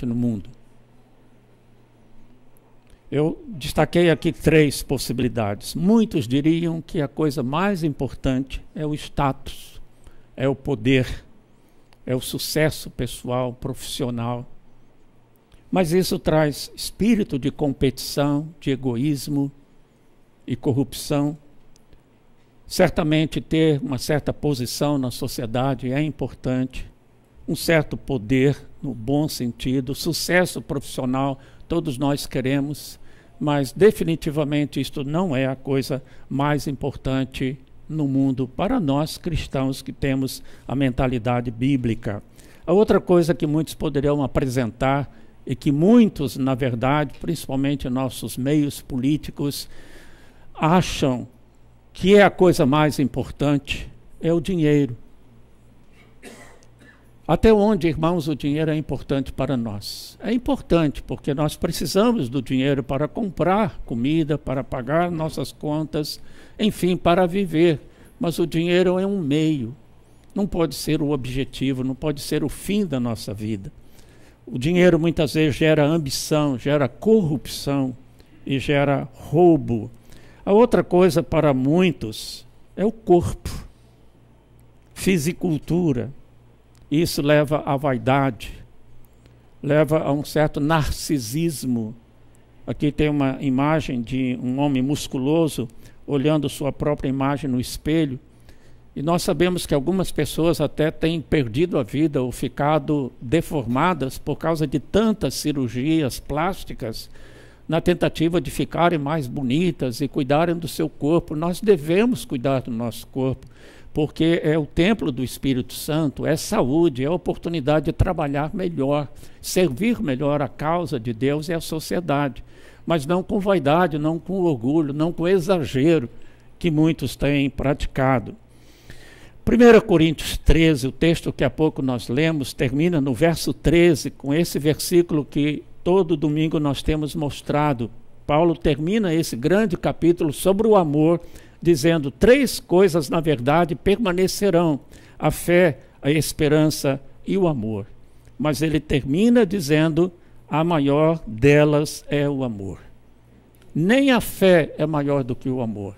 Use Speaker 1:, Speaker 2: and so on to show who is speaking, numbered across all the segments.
Speaker 1: no mundo. Eu destaquei aqui 3 possibilidades. Muitos diriam que a coisa mais importante é o status, é o poder, é o sucesso pessoal, profissional. Mas isso traz espírito de competição, de egoísmo e corrupção. Certamente ter uma certa posição na sociedade é importante, um certo poder no bom sentido, sucesso profissional todos nós queremos, mas definitivamente isto não é a coisa mais importante no mundo para nós cristãos que temos a mentalidade bíblica. A outra coisa que muitos poderiam apresentar e que muitos, na verdade, principalmente nossos meios políticos, acham que é a coisa mais importante é o dinheiro. Até onde, irmãos, o dinheiro é importante para nós? É importante porque nós precisamos do dinheiro para comprar comida, para pagar nossas contas, enfim, para viver. Mas o dinheiro é um meio, não pode ser o objetivo, não pode ser o fim da nossa vida. O dinheiro muitas vezes gera ambição, gera corrupção e gera roubo. A outra coisa para muitos é o corpo, fisicultura. Isso leva à vaidade, leva a um certo narcisismo. Aqui tem uma imagem de um homem musculoso olhando sua própria imagem no espelho. E nós sabemos que algumas pessoas até têm perdido a vida ou ficado deformadas por causa de tantas cirurgias plásticas, na tentativa de ficarem mais bonitas e cuidarem do seu corpo. Nós devemos cuidar do nosso corpo, porque é o templo do Espírito Santo, é saúde, é a oportunidade de trabalhar melhor, servir melhor a causa de Deus e a sociedade, mas não com vaidade, não com orgulho, não com exagero que muitos têm praticado. 1 Coríntios 13, o texto que há pouco nós lemos, termina no verso 13, com esse versículo que todo domingo nós temos mostrado. Paulo termina esse grande capítulo sobre o amor, dizendo 3 coisas, na verdade, permanecerão: a fé, a esperança e o amor. Mas ele termina dizendo, a maior delas é o amor. Nem a fé é maior do que o amor.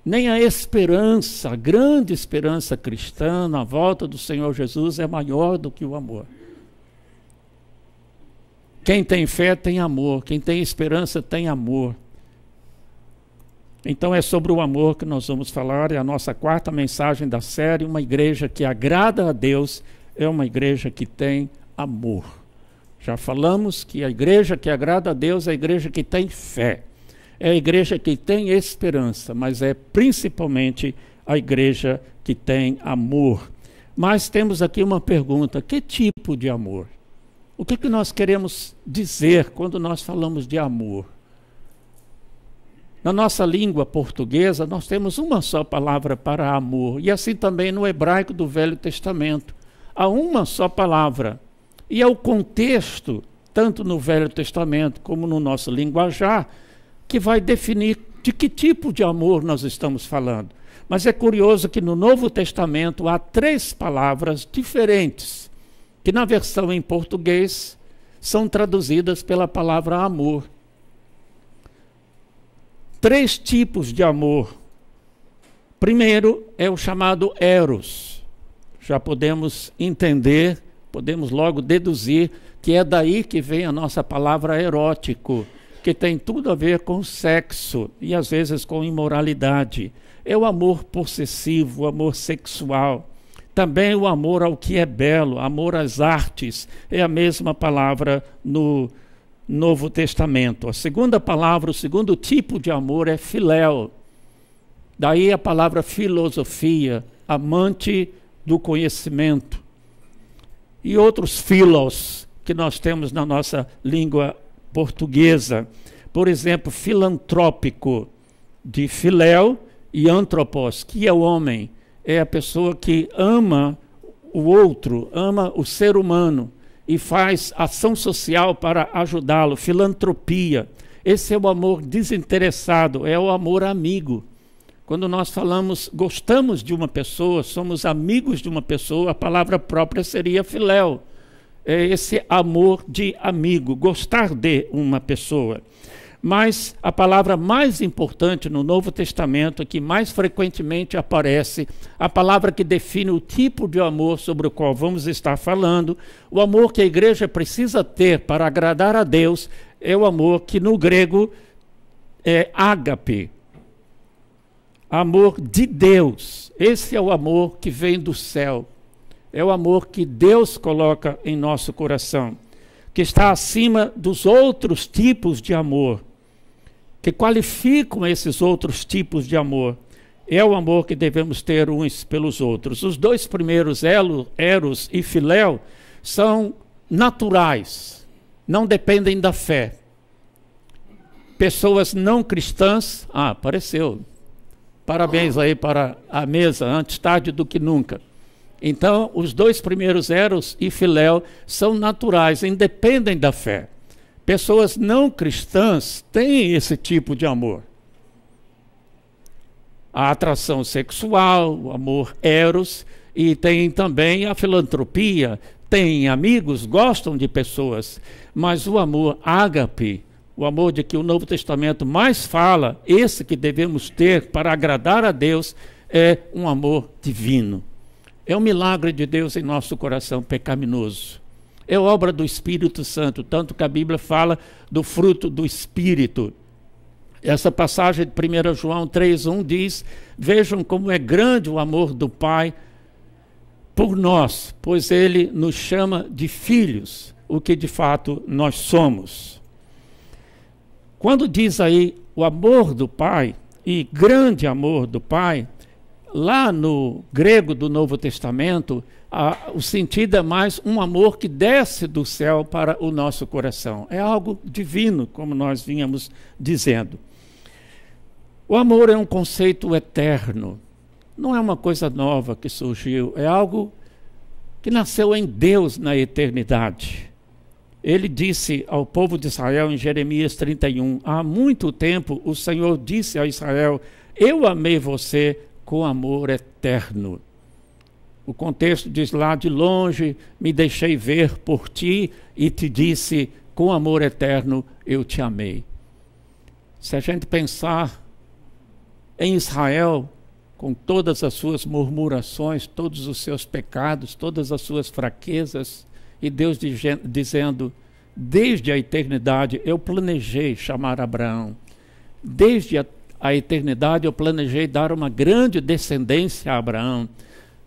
Speaker 1: Nem a esperança, a grande esperança cristã na volta do Senhor Jesus é maior do que o amor. Quem tem fé tem amor, quem tem esperança tem amor. Então é sobre o amor que nós vamos falar, é a nossa 4ª mensagem da série. Uma igreja que agrada a Deus é uma igreja que tem amor. Já falamos que a igreja que agrada a Deus é a igreja que tem fé, é a igreja que tem esperança, mas é principalmente a igreja que tem amor. Mas temos aqui uma pergunta: que tipo de amor? O que nós queremos dizer quando nós falamos de amor? Na nossa língua portuguesa, nós temos uma só palavra para amor, e assim também no hebraico do Velho Testamento. Há uma só palavra, e é o contexto, tanto no Velho Testamento como no nosso linguajar, que vai definir de que tipo de amor nós estamos falando. Mas é curioso que no Novo Testamento há 3 palavras diferentes, que na versão em português são traduzidas pela palavra amor. 3 tipos de amor. Primeiro é o chamado eros. Já podemos entender, podemos logo deduzir que é daí que vem a nossa palavra erótico, que tem tudo a ver com sexo e às vezes com imoralidade. É o amor possessivo, o amor sexual. Também o amor ao que é belo, amor às artes, é a mesma palavra no Novo Testamento. A segunda palavra, o segundo tipo de amor é filéu. Daí a palavra filosofia, amante do conhecimento. E outros filos que nós temos na nossa língua portuguesa. Por exemplo, filantrópico, de filéu e antropos, que é o homem. É a pessoa que ama o outro, ama o ser humano e faz ação social para ajudá-lo, filantropia. Esse é o amor desinteressado, é o amor amigo. Quando nós falamos, gostamos de uma pessoa, somos amigos de uma pessoa, a palavra própria seria filéu. é esse amor de amigo, gostar de uma pessoa. Mas a palavra mais importante no Novo Testamento, que mais frequentemente aparece, a palavra que define o tipo de amor sobre o qual vamos estar falando, o amor que a igreja precisa ter para agradar a Deus, é o amor que no grego é ágape. Amor de Deus. Esse é o amor que vem do céu. É o amor que Deus coloca em nosso coração, que está acima dos outros tipos de amor, que qualificam esses outros tipos de amor. É o amor que devemos ter uns pelos outros. Os dois primeiros, eros e filéu, são naturais, não dependem da fé. Pessoas não cristãs, apareceu. Parabéns aí para a mesa, antes tarde do que nunca. Então, os dois primeiros, eros e filéu, são naturais, independem da fé. Pessoas não cristãs têm esse tipo de amor. A atração sexual, o amor eros, e tem também a filantropia, tem amigos, gostam de pessoas, mas o amor ágape, o amor de que o Novo Testamento mais fala, esse que devemos ter para agradar a Deus, é um amor divino. É um milagre de Deus em nosso coração pecaminoso. É obra do Espírito Santo, tanto que a Bíblia fala do fruto do Espírito. Essa passagem de 1 João 3,1 diz: vejam como é grande o amor do Pai por nós, pois Ele nos chama de filhos, o que de fato nós somos. Quando diz aí o amor do Pai, e grande amor do Pai, lá no grego do Novo Testamento, o sentido é mais um amor que desce do céu para o nosso coração. É algo divino, como nós vínhamos dizendo. O amor é um conceito eterno. Não é uma coisa nova que surgiu. É algo que nasceu em Deus na eternidade. Ele disse ao povo de Israel em Jeremias 31, há muito tempo o Senhor disse a Israel, eu amei você com amor eterno. O contexto diz lá, de longe me deixei ver por ti e te disse, com amor eterno eu te amei. Se a gente pensar em Israel, com todas as suas murmurações, todos os seus pecados, todas as suas fraquezas, e Deus dizendo, desde a eternidade eu planejei chamar Abraão, desde a eternidade eu planejei dar uma grande descendência a Abraão,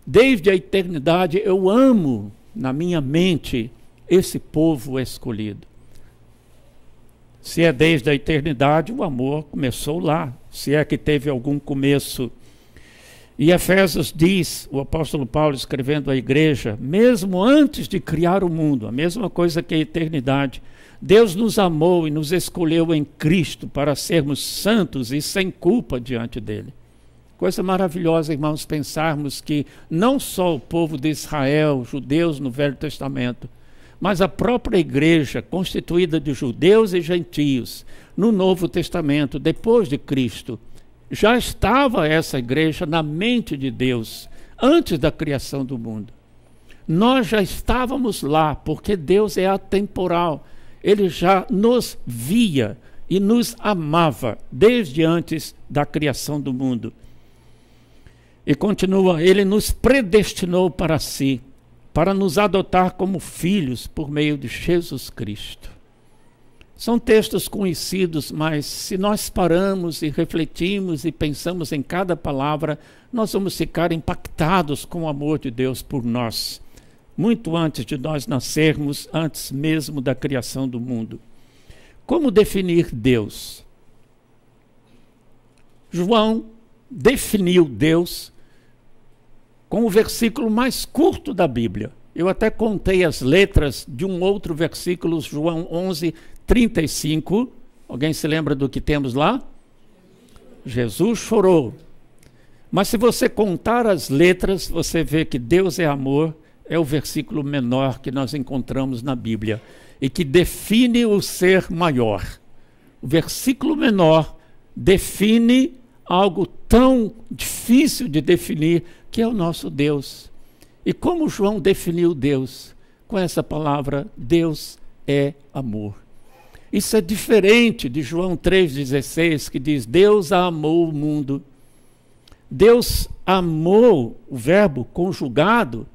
Speaker 1: desde a eternidade eu amo na minha mente esse povo escolhido. Se é desde a eternidade, o amor começou lá, se é que teve algum começo. E Efésios diz, o apóstolo Paulo escrevendo à igreja, mesmo antes de criar o mundo, a mesma coisa que a eternidade, Deus nos amou e nos escolheu em Cristo para sermos santos e sem culpa diante dele. Coisa maravilhosa, irmãos, pensarmos que não só o povo de Israel, judeus no Velho Testamento, mas a própria igreja, constituída de judeus e gentios, no Novo Testamento, depois de Cristo, já estava essa igreja na mente de Deus, antes da criação do mundo. Nós já estávamos lá, porque Deus é atemporal. Ele já nos via e nos amava, desde antes da criação do mundo. E continua, ele nos predestinou para si, para nos adotar como filhos por meio de Jesus Cristo. São textos conhecidos, mas se nós paramos e refletimos e pensamos em cada palavra, nós vamos ficar impactados com o amor de Deus por nós, muito antes de nós nascermos, antes mesmo da criação do mundo. Como definir Deus? João definiu Deus com o versículo mais curto da Bíblia. Eu até contei as letras de um outro versículo, João 11:35. Alguém se lembra do que temos lá? Jesus chorou. Mas se você contar as letras, você vê que Deus é amor, é o versículo menor que nós encontramos na Bíblia e que define o ser maior. O versículo menor define algo tão difícil de definir, que é o nosso Deus. E como João definiu Deus? com essa palavra: Deus é amor. Isso é diferente de João 3,16, que diz: Deus amou o mundo. Deus amou, o verbo conjugado,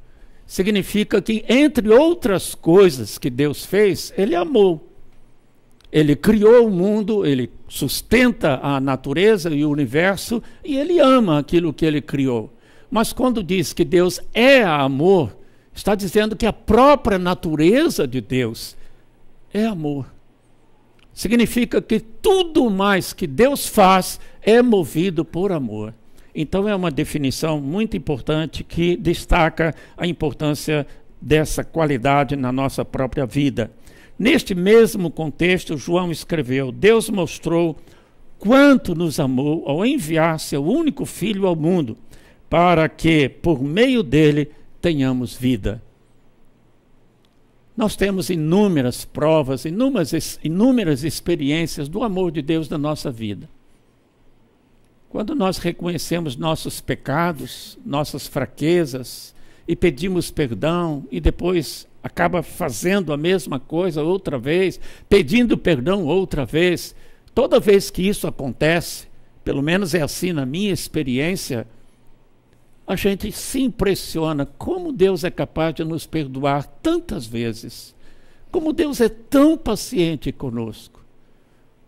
Speaker 1: significa que, entre outras coisas que Deus fez, Ele amou. Ele criou o mundo, Ele sustenta a natureza e o universo, e Ele ama aquilo que Ele criou. Mas quando diz que Deus é amor, está dizendo que a própria natureza de Deus é amor. Significa que tudo mais que Deus faz é movido por amor. Então é uma definição muito importante que destaca a importância dessa qualidade na nossa própria vida. Neste mesmo contexto, João escreveu: Deus mostrou quanto nos amou ao enviar seu único Filho ao mundo, para que, por meio dele, tenhamos vida. Nós temos inúmeras provas, inúmeras experiências do amor de Deus na nossa vida. Quando nós reconhecemos nossos pecados, nossas fraquezas, e pedimos perdão, e depois acaba fazendo a mesma coisa outra vez, pedindo perdão outra vez, toda vez que isso acontece, pelo menos é assim na minha experiência, a gente se impressiona como Deus é capaz de nos perdoar tantas vezes, como Deus é tão paciente conosco,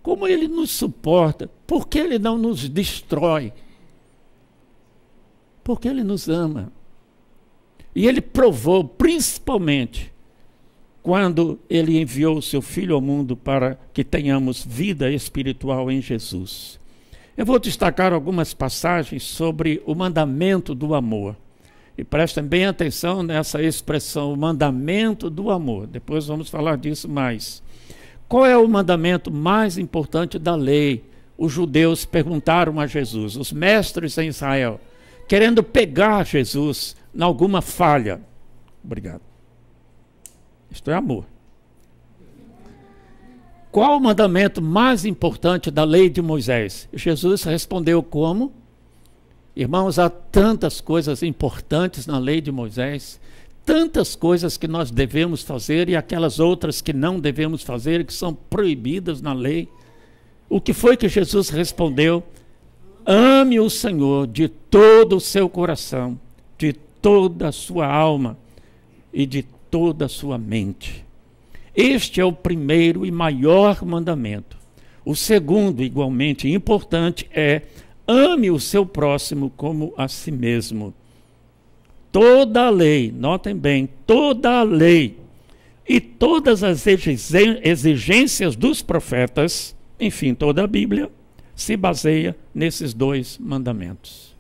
Speaker 1: como Ele nos suporta, porque Ele não nos destrói, porque Ele nos ama. E Ele provou, principalmente, quando Ele enviou o seu Filho ao mundo para que tenhamos vida espiritual em Jesus. Eu vou destacar algumas passagens sobre o mandamento do amor. E prestem bem atenção nessa expressão, o mandamento do amor. Depois vamos falar disso mais. Qual é o mandamento mais importante da lei? Os judeus perguntaram a Jesus, os mestres em Israel, querendo pegar Jesus em alguma falha. Obrigado. Isto é amor. Qual o mandamento mais importante da lei de Moisés? Jesus respondeu como? Irmãos, há tantas coisas importantes na lei de Moisés, tantas coisas que nós devemos fazer e aquelas outras que não devemos fazer, que são proibidas na lei. O que foi que Jesus respondeu? Ame o Senhor de todo o seu coração, de toda a sua alma e de toda a sua mente. Este é o primeiro e maior mandamento. O segundo, igualmente importante, é: ame o seu próximo como a si mesmo. Toda a lei, notem bem, toda a lei e todas as exigências dos profetas, enfim, toda a Bíblia, se baseia nesses dois mandamentos.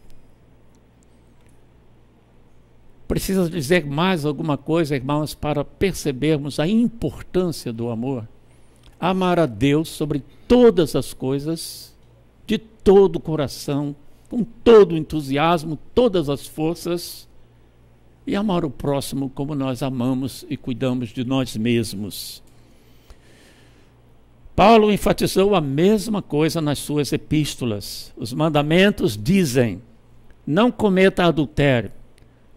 Speaker 1: Precisa dizer mais alguma coisa, irmãos, para percebermos a importância do amor? Amar a Deus sobre todas as coisas, de todo o coração, com todo o entusiasmo, todas as forças, e amar o próximo como nós amamos e cuidamos de nós mesmos. Paulo enfatizou a mesma coisa nas suas epístolas. Os mandamentos dizem: não cometa adultério,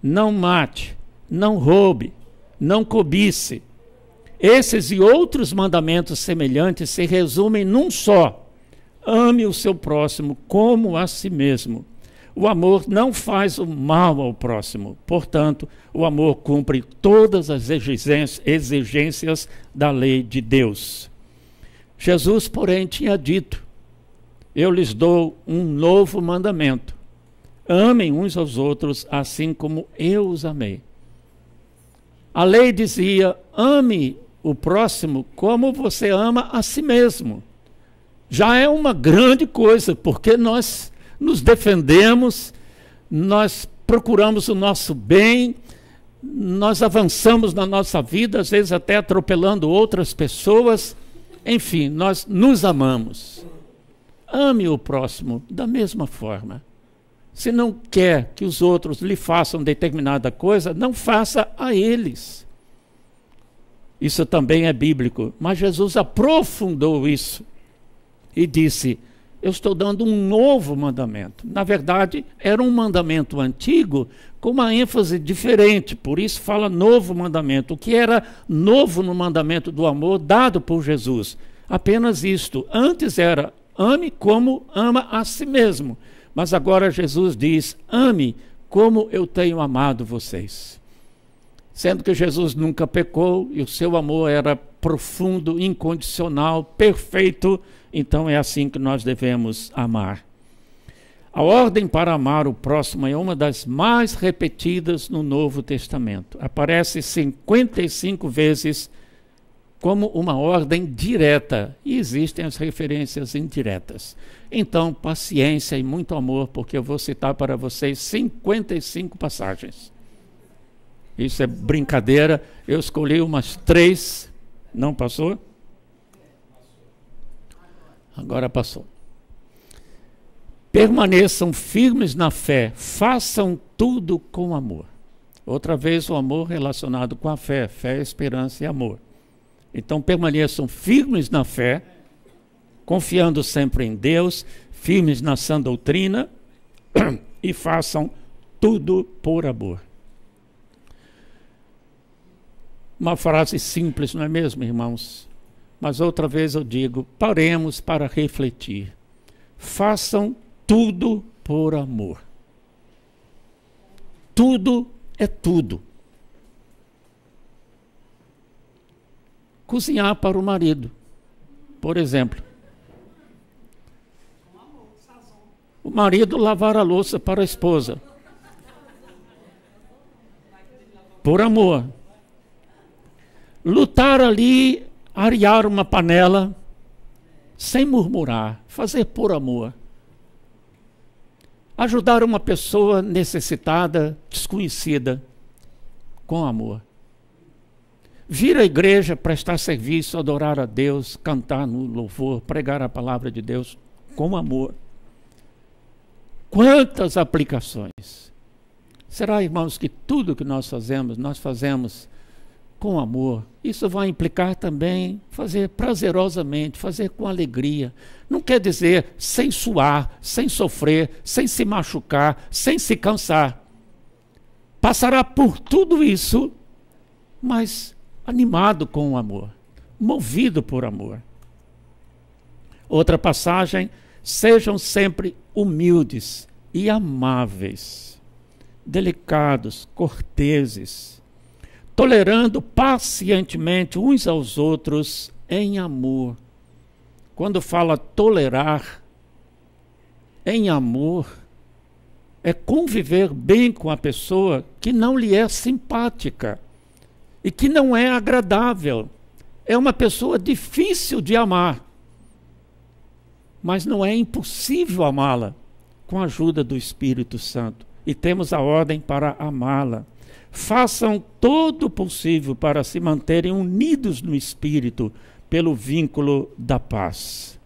Speaker 1: não mate, não roube, não cobice. Esses e outros mandamentos semelhantes se resumem num só: ame o seu próximo como a si mesmo. O amor não faz o mal ao próximo, portanto, o amor cumpre todas as exigências da lei de Deus. Jesus, porém, tinha dito: eu lhes dou um novo mandamento. Amem uns aos outros assim como eu os amei. A lei dizia: ame o próximo como você ama a si mesmo. Já é uma grande coisa, porque nós nos defendemos, nós procuramos o nosso bem, nós avançamos na nossa vida, às vezes até atropelando outras pessoas. Enfim, nós nos amamos. Ame o próximo da mesma forma. Se não quer que os outros lhe façam determinada coisa, não faça a eles. Isso também é bíblico. Mas Jesus aprofundou isso e disse: eu estou dando um novo mandamento. Na verdade, era um mandamento antigo com uma ênfase diferente, por isso fala novo mandamento. O que era novo no mandamento do amor dado por Jesus? Apenas isto. Antes era ame como ama a si mesmo, mas agora Jesus diz, ame como eu tenho amado vocês. Sendo que Jesus nunca pecou e o seu amor era profundo, incondicional, perfeito, então é assim que nós devemos amar. A ordem para amar o próximo é uma das mais repetidas no Novo Testamento. Aparece 55 vezes como uma ordem direta, e existem as referências indiretas. Então, paciência e muito amor, porque eu vou citar para vocês 55 passagens. Isso é brincadeira, eu escolhi umas 3, não passou? Agora passou. Permaneçam firmes na fé, façam tudo com amor. Outra vez o amor relacionado com a fé, fé, esperança e amor. Então permaneçam firmes na fé, confiando sempre em Deus, firmes na sã doutrina e façam tudo por amor. Uma frase simples, não é mesmo, irmãos? Mas outra vez eu digo, paremos para refletir. Façam tudo por amor. Tudo é tudo. Cozinhar para o marido, por exemplo. O marido lavar a louça para a esposa. Por amor. Lutar ali, arear uma panela, sem murmurar, fazer por amor. Ajudar uma pessoa necessitada, desconhecida, com amor. Vir à igreja, prestar serviço, adorar a Deus, cantar no louvor, pregar a palavra de Deus, com amor. Quantas aplicações! Será, irmãos, que tudo que nós fazemos com amor. Isso vai implicar também fazer prazerosamente, fazer com alegria. Não quer dizer sem suar, sem sofrer, sem se machucar, sem se cansar. Passará por tudo isso, mas animado com o amor, movido por amor. Outra passagem, sejam sempre humildes e amáveis, delicados, corteses, tolerando pacientemente uns aos outros em amor. Quando fala tolerar em amor, é conviver bem com a pessoa que não lhe é simpática e que não é agradável. É uma pessoa difícil de amar, mas não é impossível amá-la com a ajuda do Espírito Santo. E temos a ordem para amá-la. Façam todo o possível para se manterem unidos no Espírito pelo vínculo da paz.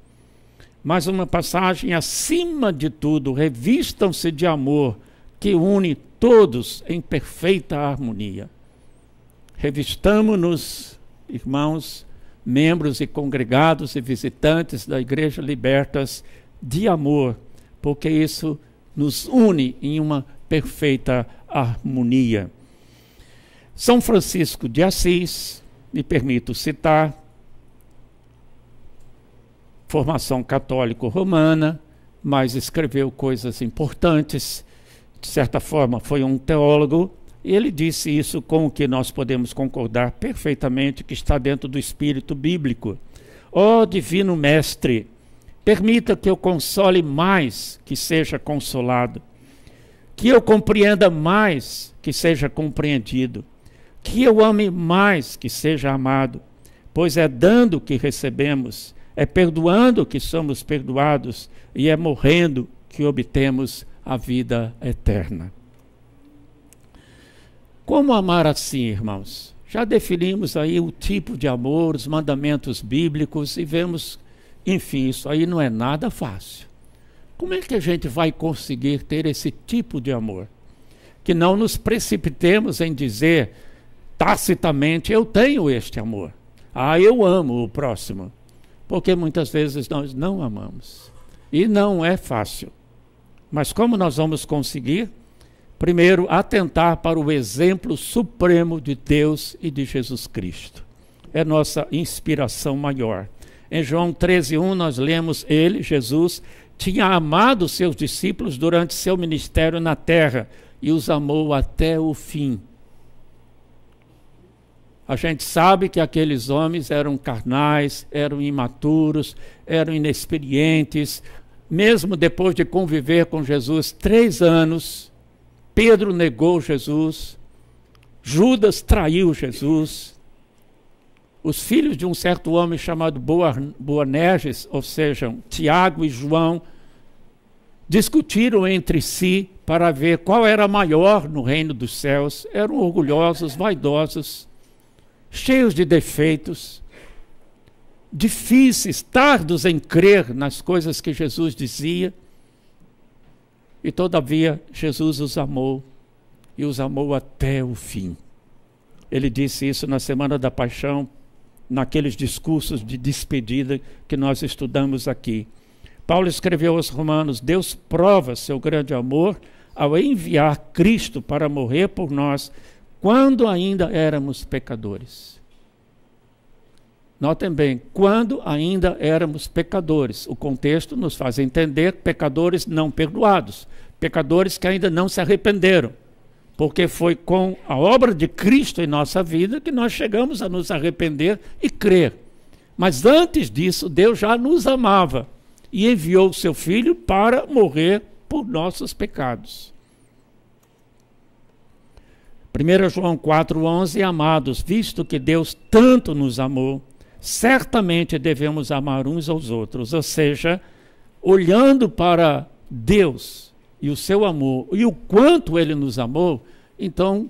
Speaker 1: Mais uma passagem, acima de tudo, revistam-se de amor que une todos em perfeita harmonia. Revistamo-nos, irmãos, membros e congregados e visitantes da Igreja Libertas, de amor, porque isso nos une em uma perfeita harmonia. São Francisco de Assis, me permito citar, formação católico-romana, mas escreveu coisas importantes, de certa forma foi um teólogo, e ele disse isso com o que nós podemos concordar perfeitamente, que está dentro do espírito bíblico. Ó Divino Mestre, permita que eu console mais que seja consolado, que eu compreenda mais que seja compreendido, que eu ame mais que seja amado, pois é dando que recebemos, é perdoando que somos perdoados e é morrendo que obtemos a vida eterna. Como amar assim, irmãos? Já definimos aí o tipo de amor, os mandamentos bíblicos e vemos, enfim, isso aí não é nada fácil. Como é que a gente vai conseguir ter esse tipo de amor? Que não nos precipitemos em dizer tacitamente, eu tenho este amor. Eu amo o próximo. Porque muitas vezes nós não amamos. E não é fácil. Mas como nós vamos conseguir? Primeiro, atentar para o exemplo supremo de Deus e de Jesus Cristo. É nossa inspiração maior. Em João 13:1 nós lemos: ele, Jesus, tinha amado seus discípulos durante seu ministério na terra e os amou até o fim. A gente sabe que aqueles homens eram carnais, eram imaturos, eram inexperientes. Mesmo depois de conviver com Jesus 3 anos, Pedro negou Jesus, Judas traiu Jesus. Os filhos de um certo homem chamado Boanerges, ou seja, Tiago e João, discutiram entre si para ver qual era maior no reino dos céus. Eram orgulhosos, vaidosos, cheios de defeitos, difíceis, tardos em crer nas coisas que Jesus dizia. E todavia Jesus os amou, e os amou até o fim. Ele disse isso na Semana da Paixão, naqueles discursos de despedida que nós estudamos aqui. Paulo escreveu aos Romanos: Deus prova seu grande amor ao enviar Cristo para morrer por nós, quando ainda éramos pecadores. Notem bem, quando ainda éramos pecadores. O contexto nos faz entender pecadores não perdoados, pecadores que ainda não se arrependeram, porque foi com a obra de Cristo em nossa vida que nós chegamos a nos arrepender e crer. Mas antes disso, Deus já nos amava e enviou o seu Filho para morrer por nossos pecados. 1 João 4,11: Amados, visto que Deus tanto nos amou, certamente devemos amar uns aos outros. Ou seja, olhando para Deus e o seu amor, e o quanto Ele nos amou, então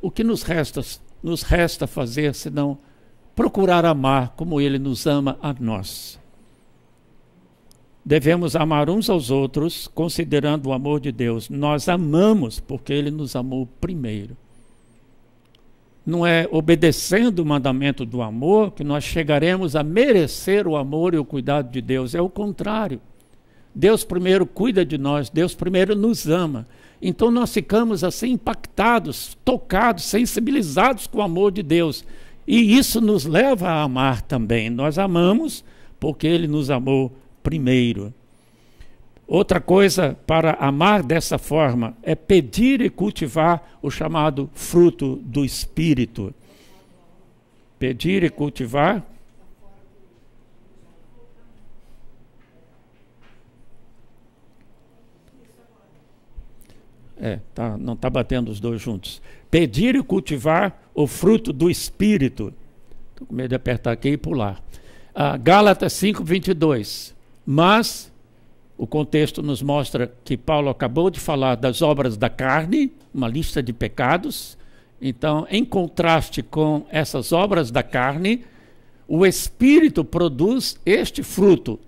Speaker 1: o que nos resta fazer senão procurar amar como Ele nos ama a nós. Devemos amar uns aos outros, considerando o amor de Deus. Nós amamos porque Ele nos amou primeiro. Não é obedecendo o mandamento do amor que nós chegaremos a merecer o amor e o cuidado de Deus. É o contrário. Deus primeiro cuida de nós, Deus primeiro nos ama. Então nós ficamos assim impactados, tocados, sensibilizados com o amor de Deus. E isso nos leva a amar também. Nós amamos porque Ele nos amou primeiro. Outra coisa para amar dessa forma é pedir e cultivar o chamado fruto do Espírito. Pedir e cultivar. Não está batendo os dois juntos. Pedir e cultivar o fruto do Espírito. Estou com medo de apertar aqui e pular. Gálatas 5:22. Mas o contexto nos mostra que Paulo acabou de falar das obras da carne, uma lista de pecados. Então, em contraste com essas obras da carne, o Espírito produz este fruto: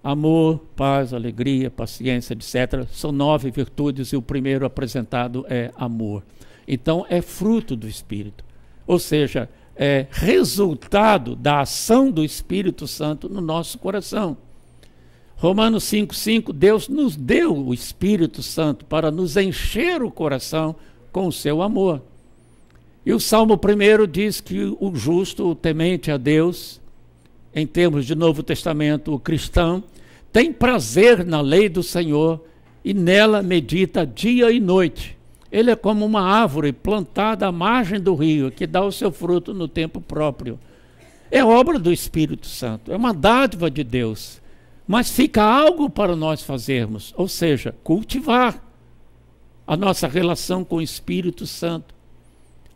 Speaker 1: amor, paz, alegria, paciência, etc. São 9 virtudes e o primeiro apresentado é amor. Então, é fruto do Espírito. Ou seja, é resultado da ação do Espírito Santo no nosso coração. Romanos 5:5, Deus nos deu o Espírito Santo para nos encher o coração com o seu amor. E o Salmo 1 diz que o justo, o temente a Deus, em termos de Novo Testamento, o cristão, tem prazer na lei do Senhor e nela medita dia e noite. Ele é como uma árvore plantada à margem do rio, que dá o seu fruto no tempo próprio. É obra do Espírito Santo, é uma dádiva de Deus. Mas fica algo para nós fazermos, ou seja, cultivar a nossa relação com o Espírito Santo.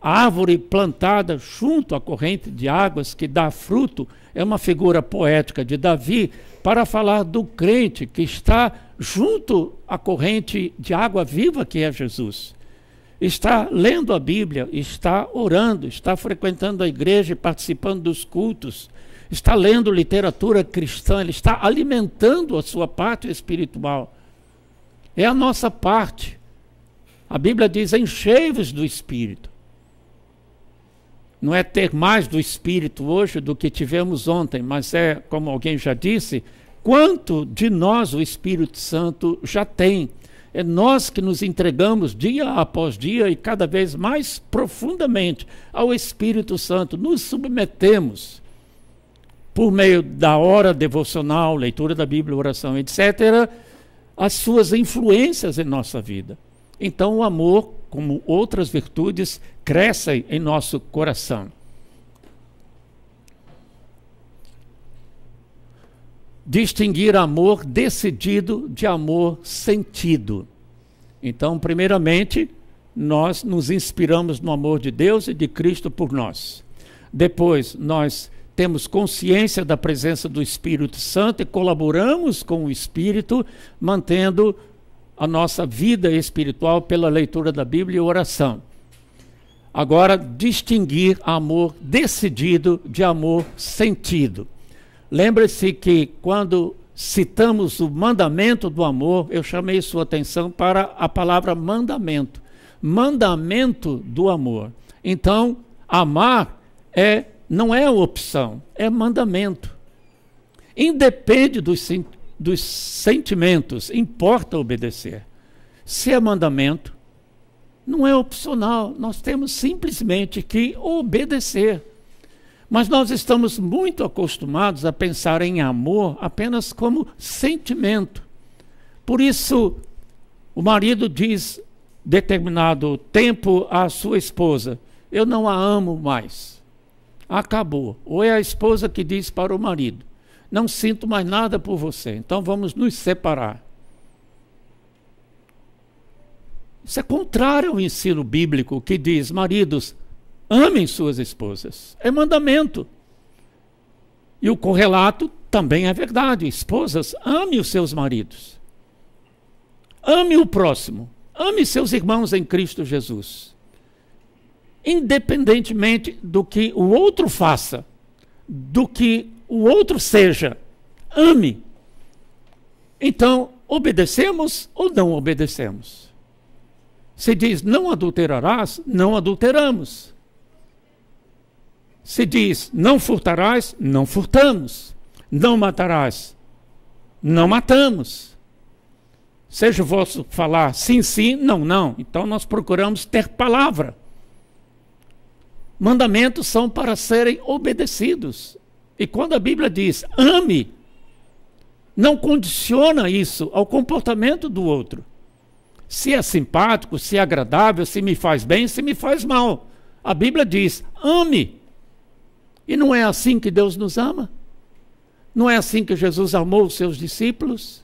Speaker 1: A árvore plantada junto à corrente de águas que dá fruto é uma figura poética de Davi para falar do crente que está junto à corrente de água viva que é Jesus. Está lendo a Bíblia, está orando, está frequentando a igreja e participando dos cultos, está lendo literatura cristã, ele está alimentando a sua parte espiritual. É a nossa parte. A Bíblia diz: enchei-vos do Espírito. Não é ter mais do Espírito hoje do que tivemos ontem, mas é, como alguém já disse, quanto de nós o Espírito Santo já tem. É nós que nos entregamos dia após dia e cada vez mais profundamente ao Espírito Santo, nos submetemos por meio da hora devocional, leitura da Bíblia, oração, etc., as suas influências em nossa vida. Então o amor, como outras virtudes, crescem em nosso coração. Distinguir amor decidido de amor sentido. Então, primeiramente, nós nos inspiramos no amor de Deus e de Cristo por nós. Depois, nós temos consciência da presença do Espírito Santo e colaboramos com o Espírito, mantendo a nossa vida espiritual pela leitura da Bíblia e oração. Agora, distinguir amor decidido de amor sentido. Lembre-se que quando citamos o mandamento do amor, eu chamei sua atenção para a palavra mandamento. Mandamento do amor. Então, amar não é opção, é mandamento. Independe dos sentimentos, importa obedecer. Se é mandamento, não é opcional, nós temos simplesmente que obedecer. Mas nós estamos muito acostumados a pensar em amor apenas como sentimento. Por isso, o marido diz, determinado tempo, à sua esposa: eu não a amo mais. Acabou. Ou é a esposa que diz para o marido: não sinto mais nada por você, então vamos nos separar. Isso é contrário ao ensino bíblico que diz: maridos, amem suas esposas. É mandamento. E o correlato também é verdade. Esposas, ame os seus maridos. Ame o próximo. Ame seus irmãos em Cristo Jesus. Independentemente do que o outro faça, do que o outro seja, ame. Então, obedecemos ou não obedecemos? Se diz não adulterarás, não adulteramos. Se diz não furtarás, não furtamos. Não matarás, não matamos. Seja o vosso falar sim, sim, não, não. Então nós procuramos ter palavra. Mandamentos são para serem obedecidos. E quando a Bíblia diz ame, não condiciona isso ao comportamento do outro. Se é simpático, se é agradável, se me faz bem, se me faz mal. A Bíblia diz ame. E não é assim que Deus nos ama? Não é assim que Jesus amou os seus discípulos?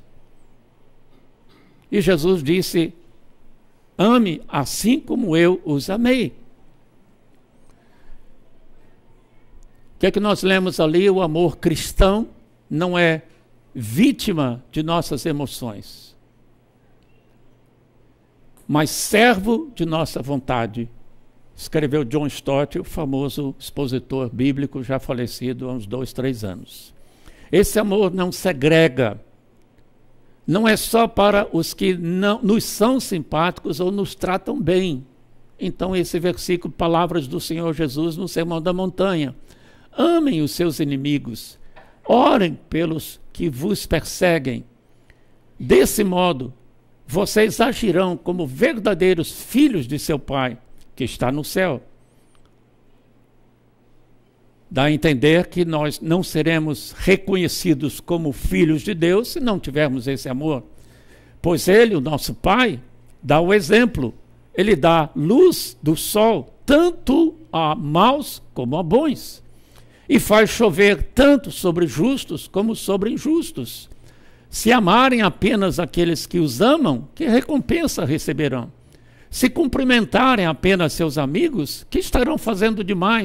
Speaker 1: E Jesus disse: ame assim como eu os amei. O que é que nós lemos ali? O amor cristão não é vítima de nossas emoções, mas servo de nossa vontade. Escreveu John Stott, o famoso expositor bíblico já falecido há uns 2, 3 anos. Esse amor não segrega. Não é só para os que não nos são simpáticos ou nos tratam bem. Então esse versículo, palavras do Senhor Jesus no Sermão da Montanha. Amem os seus inimigos. Orem pelos que vos perseguem. Desse modo, vocês agirão como verdadeiros filhos de seu Pai, que está no céu. Dá a entender que nós não seremos reconhecidos como filhos de Deus se não tivermos esse amor. Pois Ele, o nosso Pai, dá o exemplo. Ele dá luz do sol, tanto a maus como a bons. E faz chover tanto sobre justos como sobre injustos. Se amarem apenas aqueles que os amam, que recompensa receberão? Se cumprimentarem apenas seus amigos, que estarão fazendo demais?